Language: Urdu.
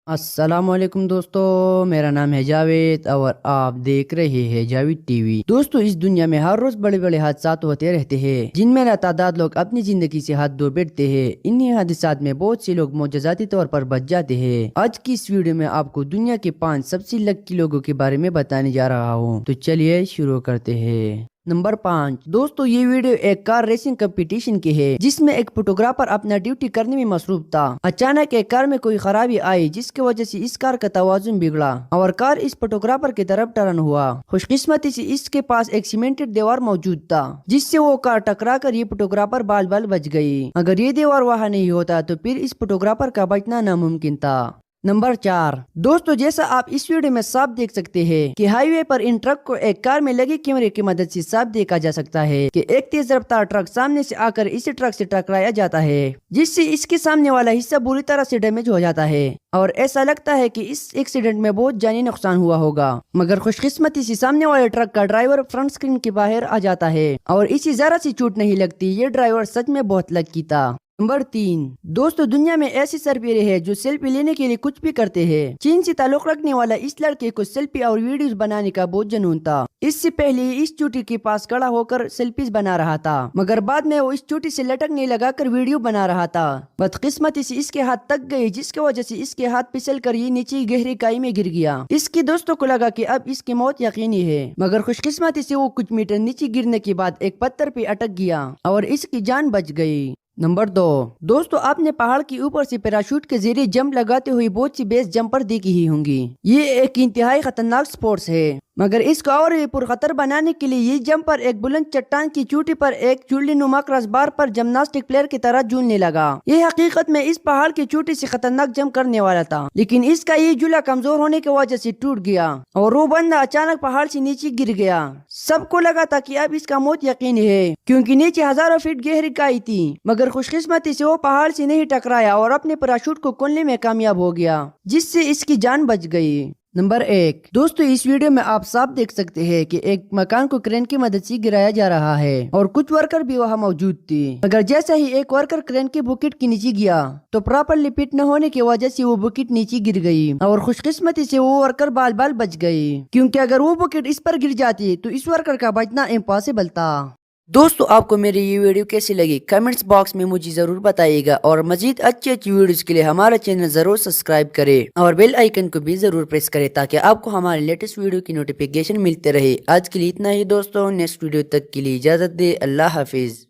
السلام علیکم دوستو، میرا نام ہے جاوید اور آپ دیکھ رہے ہیں جاوید ٹی وی۔ دوستو، اس دنیا میں ہر روز بڑے بڑے حادثات ہوتے رہتے ہیں جن میں تعداد لوگ اپنی زندگی سے ہاتھ دھو بیٹھتے ہیں۔ انہی حادثات میں بہت سے لوگ معجزاتی طور پر بچ جاتے ہیں۔ آج کی اس ویڈیو میں آپ کو دنیا کے 5 سب سے لکی لوگوں کے بارے میں بتانے جا رہا ہوں، تو چلیے شروع کرتے ہیں۔ نمبر 5۔ دوستو، یہ ویڈیو ایک کار ریسنگ کمپٹیشن کی ہے جس میں ایک فوٹوگرافر اپنا ڈیوٹی کرنے میں مصروف تھا۔ اچانک ایک کار میں کوئی خرابی آئی جس کی وجہ سے اس کار کا توازن بگڑا اور کار اس فوٹوگرافر کی طرف ٹرن ہوا۔ خوش قسمتی سے اس کے پاس ایک سیمنٹڈ دیوار موجود تھا جس سے وہ کار ٹکرا کر یہ فوٹوگرافر بال بال بچ گئی۔ اگر یہ دیوار وہاں نہیں ہوتا تو پھر اس فوٹوگرافر کا بچنا ناممکن تھا۔ نمبر 4۔ دوستو، جیسا آپ اس ویڈیو میں صاف دیکھ سکتے ہیں کہ ہائی وے پر ان ٹرک کو ایک کار میں لگے کیمرے کی مدد سے صاف دیکھا جا سکتا ہے کہ ایک تیز رفتار ٹرک سامنے سے آ کر اسی ٹرک سے ٹکرایا جاتا ہے جس سے اس کے سامنے والا حصہ بری طرح سے ڈیمیج ہو جاتا ہے اور ایسا لگتا ہے کہ اس ایکسیڈنٹ میں بہت جانی نقصان ہوا ہوگا، مگر خوش قسمتی سے سامنے والے ٹرک کا ڈرائیور فرنٹ اسکرین کے باہر آ جاتا ہے اور اسے ذرا سی چوٹ نہیں لگتی۔ یہ ڈرائیور سچ میں بہت لکی تھا۔ نمبر 3۔ دوستو، دنیا میں ایسی سرفیرے ہیں جو سیلفی لینے کے لیے کچھ بھی کرتے ہیں۔ چین سے تعلق رکھنے والا اس لڑکے کو سیلفی اور ویڈیوز بنانے کا بہت جنون تھا۔ اس سے پہلے اس چوٹی کے پاس کھڑا ہو کر سیلفیز بنا رہا تھا، مگر بعد میں وہ اس چوٹی سے لٹکنے لگا کر ویڈیو بنا رہا تھا۔ بدقسمتی سے اس کے ہاتھ تک گئی جس کی وجہ سے اس کے ہاتھ پھسل کر یہ نیچے گہری کھائی میں گر گیا۔ اس کے دوستوں کو لگا کہ اب اس کی موت یقینی ہے، مگر خوش قسمتی سے وہ کچھ میٹر نیچے گرنے کے بعد ایک پتھر پہ اٹک گیا اور اس کی جان بچ گئی۔ نمبر 2۔ دوستو، آپ نے پہاڑ کے اوپر سے پیراشوٹ کے ذریعے جمپ لگاتے ہوئے بہت سی بیس جمپر دیکھی ہی ہوں گی۔ یہ ایک انتہائی خطرناک سپورٹس ہے، مگر اس کو اور بھی پرخطر بنانے کے لیے یہ جمپر ایک بلند چٹان کی چوٹی پر ایک جھولی نما کراس بار پر جمناسٹک پلیئر کی طرح جھولنے لگا۔ یہ حقیقت میں اس پہاڑ کی چوٹی سے خطرناک جمپ کرنے والا تھا، لیکن اس کا یہ جھولا کمزور ہونے کی وجہ سے ٹوٹ گیا اور وہ بندہ اچانک پہاڑ سے نیچے گر گیا۔ سب کو لگا تھا کہ اب اس کا موت یقینی ہے کیونکہ نیچے ہزاروں فٹ گہری کھائی تھی، مگر خوش قسمتی سے وہ پہاڑ سے نہیں ٹکرایا اور اپنے پیراشوٹ کو کھولنے میں کامیاب ہو گیا جس سے اس کی جان بچ گئی۔ نمبر 1۔ دوستو، اس ویڈیو میں آپ صاف دیکھ سکتے ہیں کہ ایک مکان کو کرین کی مدد سے گرایا جا رہا ہے اور کچھ ورکر بھی وہاں موجود تھے، مگر جیسا ہی ایک ورکر کرین کے بکٹ کے نیچے گیا تو پراپرلی فٹ نہ ہونے کی وجہ سے وہ بکٹ نیچے گر گئی اور خوش قسمتی سے وہ ورکر بال بال بچ گئی، کیونکہ اگر وہ بکٹ اس پر گر جاتی تو اس ورکر کا بچنا امپاسبل تھا۔ دوستو، آپ کو میری یہ ویڈیو کیسی لگی کمنٹس باکس میں مجھے ضرور بتائیے گا اور مزید اچھی ویڈیوز کے لیے ہمارا چینل ضرور سبسکرائب کرے اور بیل آئیکن کو بھی ضرور پریس کرے تاکہ آپ کو ہمارے لیٹسٹ ویڈیو کی نوٹیفیکیشن ملتے رہے۔ آج کے لیے اتنا ہی دوستو، نیکسٹ ویڈیو تک کے لیے اجازت دے۔ اللہ حافظ۔